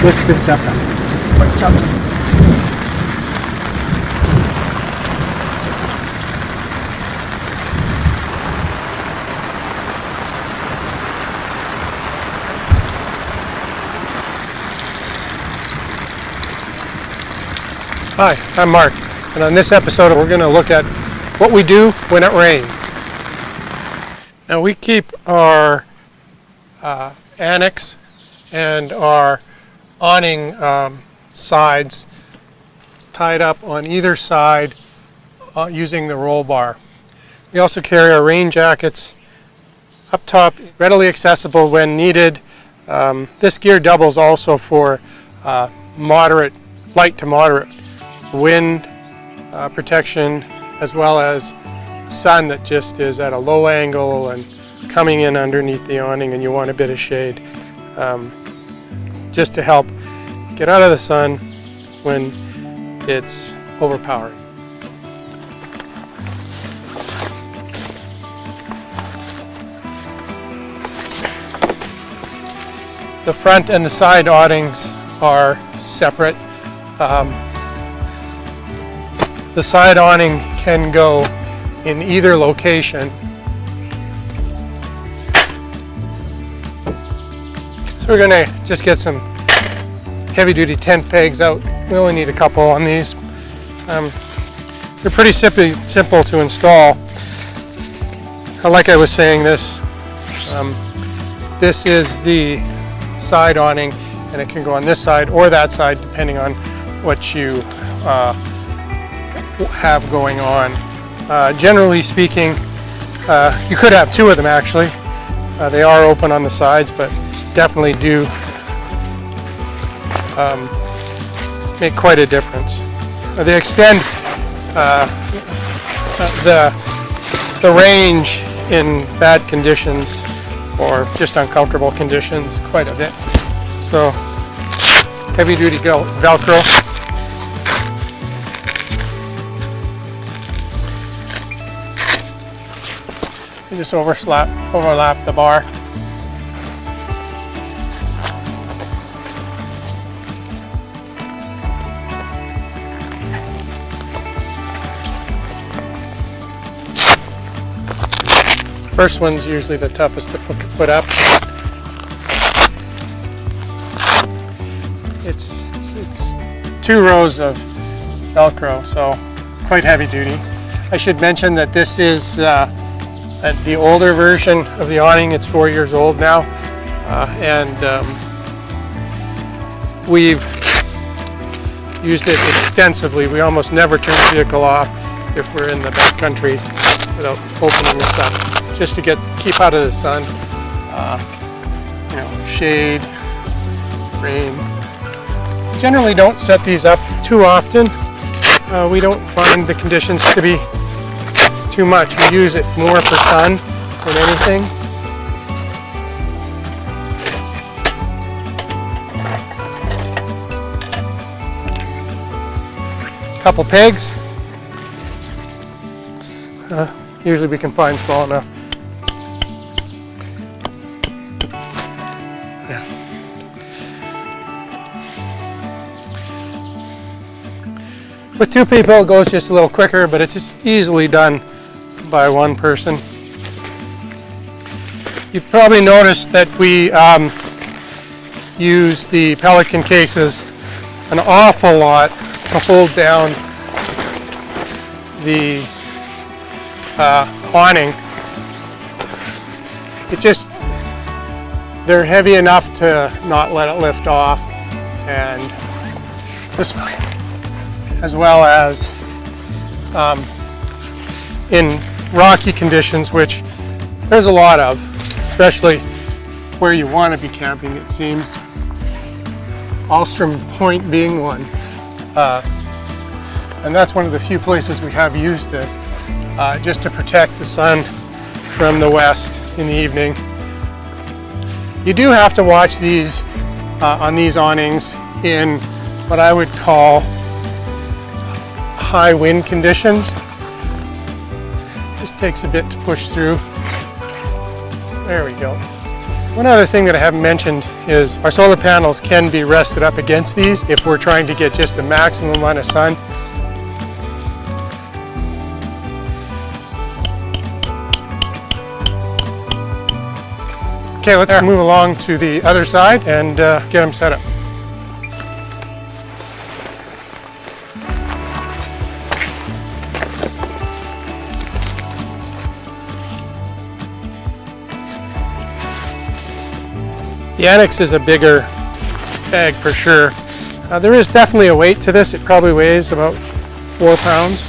This Giuseppe. Pork chops. Hi, I'm Mark, and on this episode we're going to look at what we do when it rains. Now we keep our annex and our awning sides tied up on either side using the roll bar. We also carry our rain jackets up top, readily accessible when needed. This gear doubles also for light to moderate wind protection, as well as sun that just is at a low angle and coming in underneath the awning and you want a bit of shade, just to help get out of the sun when it's overpowering. The front and the side awnings are separate. The side awning can go in either location. So we're going to just get some heavy-duty tent pegs out. We only need a couple on these. They're pretty simple to install. Like I was saying, this is the side awning, and it can go on this side or that side depending on what you have going on. Generally speaking, you could have two of them actually. They are open on the sides, but definitely do make quite a difference. They extend the range in bad conditions or just uncomfortable conditions quite a bit. So heavy duty Velcro. You just overlap the bar. First one's usually the toughest to put up. It's 2 rows of Velcro, so quite heavy duty. I should mention that this is the older version of the awning. It's 4 years old now, and we've used it extensively. We almost never turn the vehicle off if we're in the backcountry without opening this up, just to keep out of the sun, shade, rain. Generally don't set these up too often. We don't find the conditions to be too much. We use it more for sun than anything. Couple pegs. Usually we can find small enough. Yeah. With 2 people it goes just a little quicker, but it's just easily done by one person. You've probably noticed that we use the Pelican cases an awful lot to hold down the awning. They're heavy enough to not let it lift off, and this, as well as in rocky conditions, which there's a lot of, especially where you want to be camping, it seems. Alstrom Point being one. And that's one of the few places we have used this, just to protect the sun from the west in the evening. You do have to watch these on these awnings in what I would call high wind conditions. Just takes a bit to push through. There we go. One other thing that I haven't mentioned is our solar panels can be rested up against these if we're trying to get just the maximum amount of sun. Okay, let's move along to the other side and get them set up. The Annex is a bigger bag for sure. There is definitely a weight to this. It probably weighs about 4 pounds.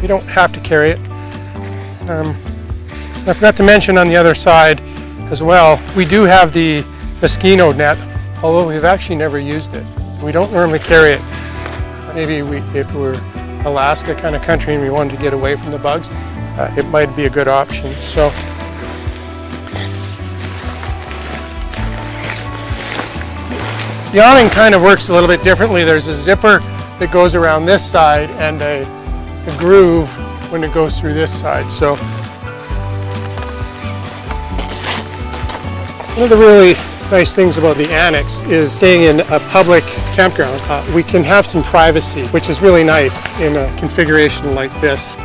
You don't have to carry it. I forgot to mention on the other side as well, we do have the Mosquito Net, although we've actually never used it. We don't normally carry it. Maybe if we're Alaska kind of country and we wanted to get away from the bugs, it might be a good option. So, the awning kind of works a little bit differently. There's a zipper that goes around this side and a groove when it goes through this side. So one of the really nice things about the Annex is staying in a public campground. We can have some privacy, which is really nice in a configuration like this.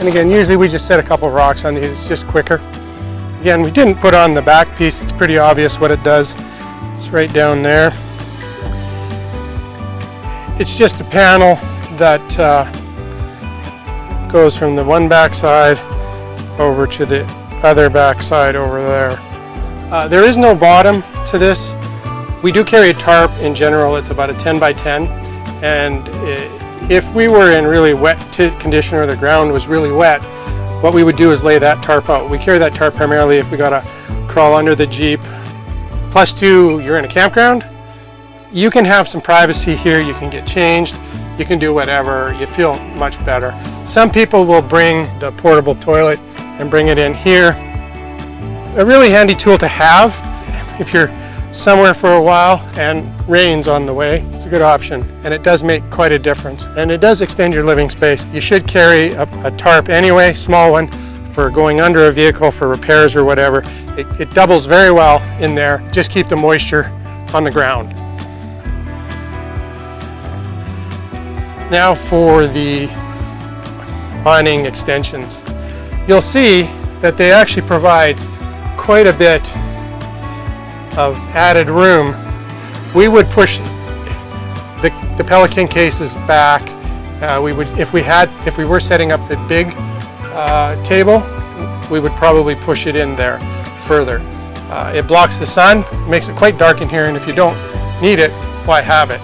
And again, usually we just set a couple of rocks on these, it's just quicker. Again, we didn't put on the back piece, it's pretty obvious what it does. It's right down there. It's just a panel that goes from the one back side over to the other back side over there. There is no bottom to this. We do carry a tarp in general, it's about a 10 by 10, and if we were in really wet condition or the ground was really wet, what we would do is lay that tarp out. We carry that tarp primarily if we gotta crawl under the Jeep. Plus two, you're in a campground, you can have some privacy here, you can get changed, you can do whatever, you feel much better. Some people will bring the portable toilet and bring it in here. A really handy tool to have if you're somewhere for a while and rain's on the way. It's a good option, and it does make quite a difference, and it does extend your living space. You should carry a tarp anyway, small one, for going under a vehicle for repairs or whatever. It doubles very well in there. Just keep the moisture on the ground. Now for the awning extensions. You'll see that they actually provide quite a bit of added room. We would push the Pelican cases back. We would, if we were setting up the big table, we would probably push it in there further. It blocks the sun, makes it quite dark in here, and if you don't need it, why have it?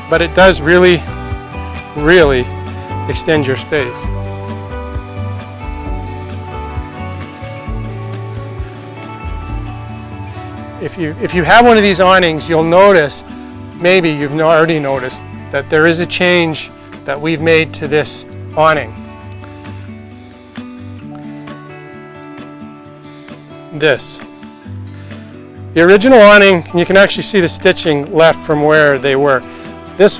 But it does really, really extend your space. If you have one of these awnings, you'll notice, maybe you've already noticed, that there is a change that we've made to this awning. This. The original awning, you can actually see the stitching left from where they were. This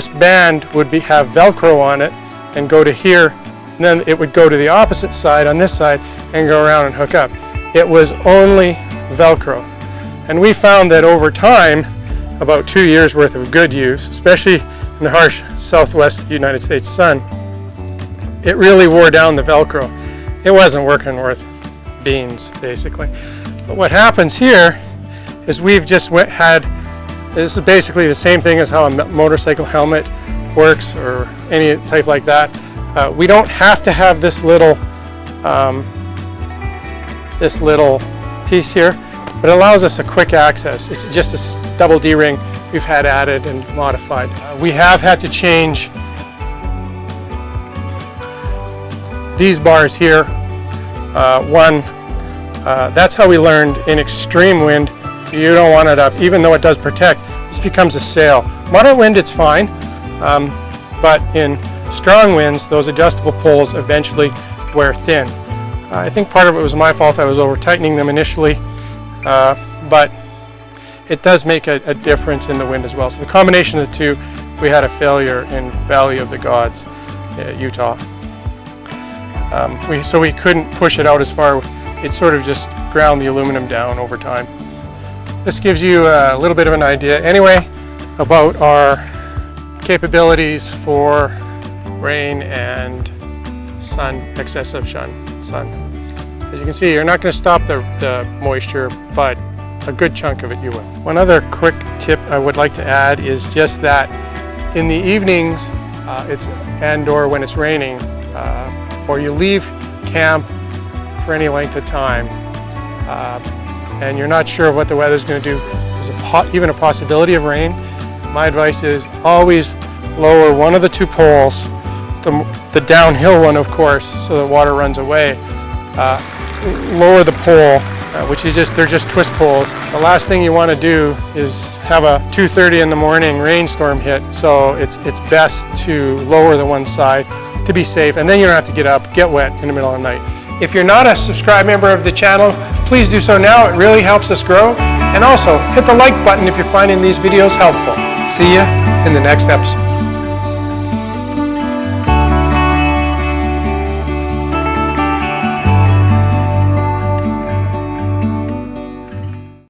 band would have Velcro on it, and go to here, and then it would go to the opposite side on this side and go around and hook up. It was only Velcro. And we found that over time, about 2 years worth of good use, especially in the harsh southwest United States sun, it really wore down the Velcro. It wasn't working worth beans, basically. But what happens here is we've just this is basically the same thing as how a motorcycle helmet works or any type like that. We don't have to have this little piece here, but it allows us a quick access. It's just a double D-ring we've had added and modified. We have had to change these bars here. That's how we learned in extreme wind, you don't want it up, even though it does protect, this becomes a sail. Moderate wind, it's fine, but in strong winds, those adjustable poles eventually wear thin. I think part of it was my fault. I was over tightening them initially, but it does make a difference in the wind as well. So the combination of the two, we had a failure in Valley of the Gods, Utah. So we couldn't push it out as far. It sort of just ground the aluminum down over time. This gives you a little bit of an idea anyway about our capabilities for rain and sun, excessive sun. As you can see, you're not going to stop the moisture, but a good chunk of it you will. One other quick tip I would like to add is just that in the evenings and/or when it's raining, or you leave camp for any length of time, and you're not sure of what the weather's going to do, there's even a possibility of rain. My advice is always lower one of the two poles, the downhill one of course, so the water runs away. Lower the pole, they're just twist poles. The last thing you want to do is have a 2:30 in the morning rainstorm hit, so it's best to lower the one side to be safe, and then you don't have to get up, get wet in the middle of the night. If you're not a subscribed member of the channel, please do so now. It really helps us grow. And also, hit the like button if you're finding these videos helpful. See ya in the next episode.